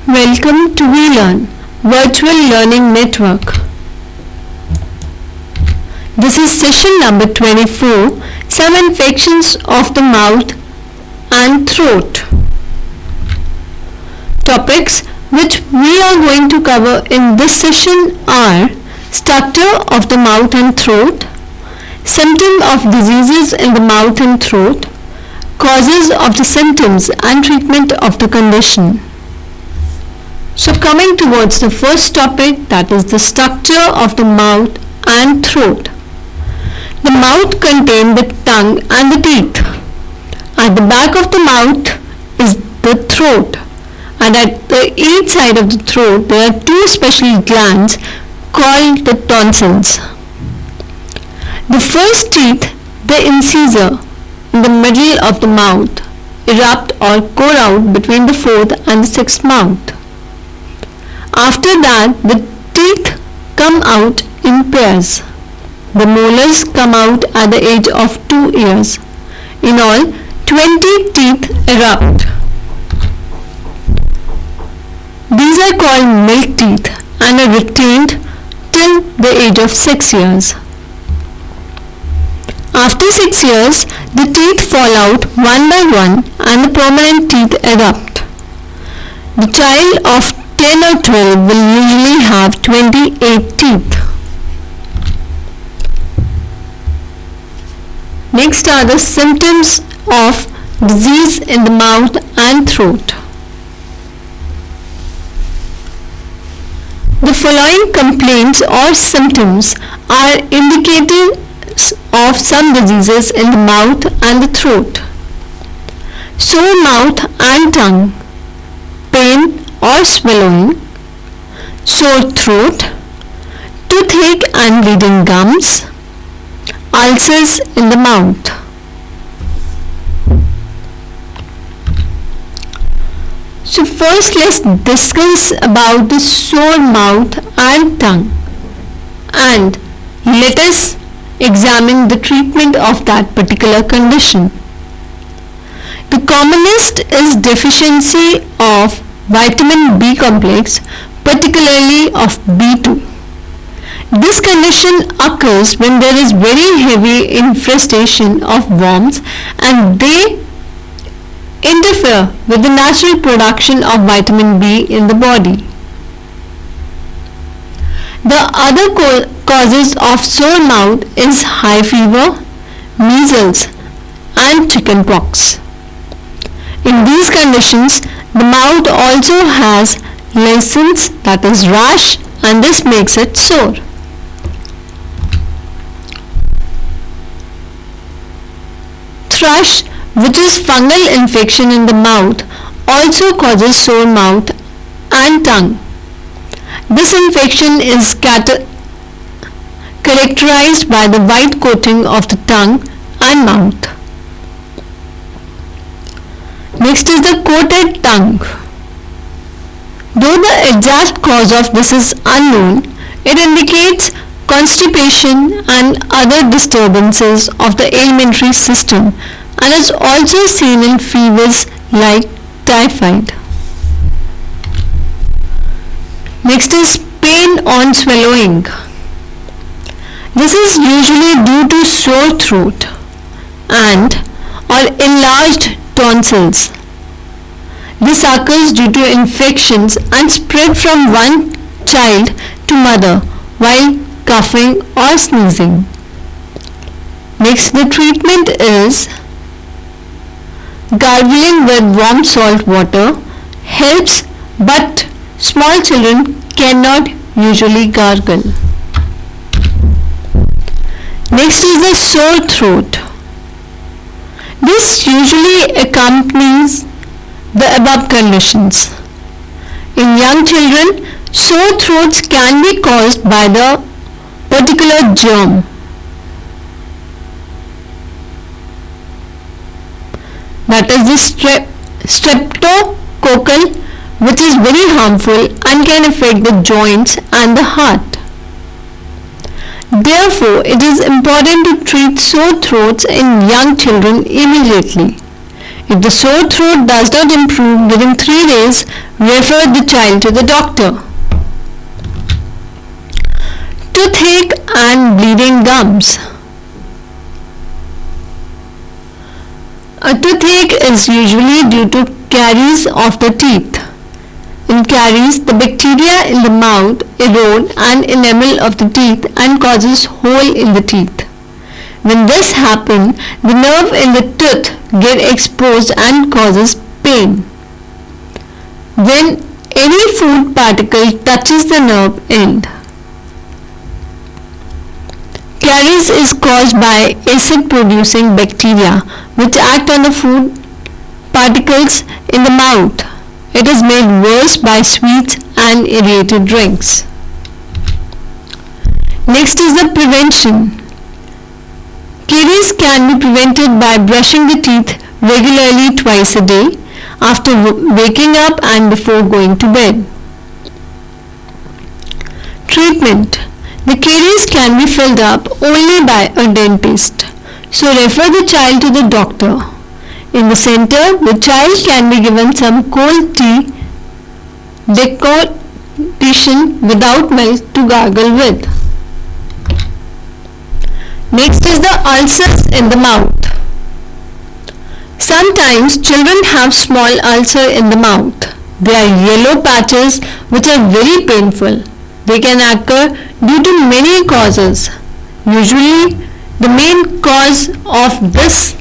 Welcome to WeLearn, Virtual Learning Network. This is session number 24, some infections of the mouth and throat. Topics which we are going to cover in this session are structure of the mouth and throat, symptom of diseases in the mouth and throat, causes of the symptoms and treatment of the condition. So coming towards the first topic, that is the structure of the mouth and throat. The mouth contains the tongue and the teeth. At the back of the mouth is the throat, and at each side of the throat there are two special glands called the tonsils. The first teeth, the incisor, in the middle of the mouth, erupt or core out between the fourth and the sixth mouth. After that, the teeth come out in pairs. The molars come out at the age of 2 years. In all, 20 teeth erupt. These are called milk teeth and are retained till the age of 6 years. After 6 years, the teeth fall out one by one and the permanent teeth erupt. The child of 10 or 12 will usually have 28 teeth. Next are the symptoms of disease in the mouth and throat. The following complaints or symptoms are indicative of some diseases in the mouth and the throat. Sore mouth and tongue, pain or swallowing, sore throat, toothache and bleeding gums, ulcers in the mouth. So first let's discuss about the sore mouth and tongue, and let us examine the treatment of that particular condition. The commonest is deficiency of vitamin B complex, particularly of B2. This condition occurs when there is very heavy infestation of worms and they interfere with the natural production of vitamin B in the body. The other causes of sore mouth is high fever, measles and chickenpox. In these conditions, the mouth also has lesions, that is rash, and this makes it sore. Thrush, which is fungal infection in the mouth, also causes sore mouth and tongue. This infection is characterized by the white coating of the tongue and mouth. Next is the coated tongue. Though the exact cause of this is unknown, it indicates constipation and other disturbances of the alimentary system and is also seen in fevers like typhoid. Next is pain on swallowing. This is usually due to sore throat and or enlarged tonsils. This occurs due to infections and spread from one child to mother while coughing or sneezing. Next, the treatment is gargling with warm salt water helps, but small children cannot usually gargle. Next is the sore throat. This usually accompanies the above conditions. In young children, sore throats can be caused by the particular germ. That is the streptococcal, which is very harmful and can affect the joints and the heart. Therefore, it is important to treat sore throats in young children immediately. If the sore throat does not improve within 3 days, refer the child to the doctor. Toothache and bleeding gums. A toothache is usually due to caries of the teeth. In caries, the bacteria in the mouth erode an enamel of the teeth and causes hole in the teeth. When this happens, the nerve in the tooth gets exposed and causes pain. When any food particle touches the nerve end. Caries is caused by acid-producing bacteria which act on the food particles in the mouth. It is made worse by sweets and aerated drinks. Next is the prevention. Caries can be prevented by brushing the teeth regularly twice a day after waking up and before going to bed. Treatment. The caries can be filled up only by a dentist, so refer the child to the doctor. In the center, the child can be given some cold tea decoction without milk to gargle with. Next is the ulcers in the mouth. Sometimes children have small ulcer in the mouth. They are yellow patches which are very painful. They can occur due to many causes. Usually, the main cause of this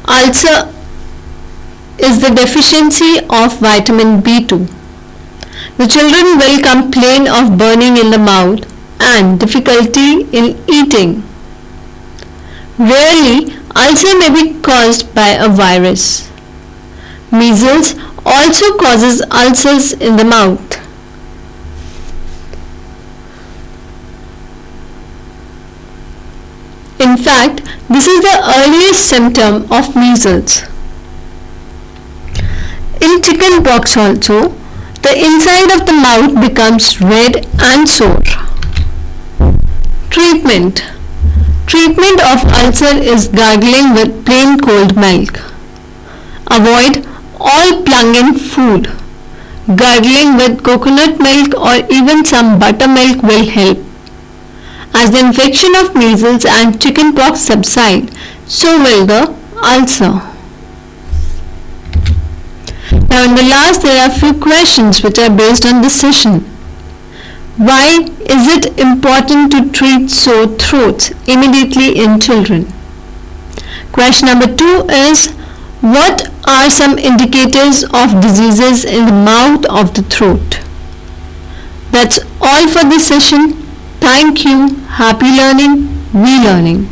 ulcer is the deficiency of vitamin B2. The children will complain of burning in the mouth and difficulty in eating. Rarely, ulcer may be caused by a virus. Measles also causes ulcers in the mouth. In fact, this is the earliest symptom of measles. In chicken pox also, the inside of the mouth becomes red and sore. Treatment. Treatment of ulcer is gargling with plain cold milk. Avoid all plungent food. Gargling with coconut milk or even some buttermilk will help. As the infection of measles and chickenpox subside, so will the ulcer. Now in the last there are few questions which are based on this session. Why is it important to treat sore throats immediately in children? Question number 2 is, what are some indicators of diseases in the mouth of the throat? That's all for this session. Thank you. Happy learning. We learning.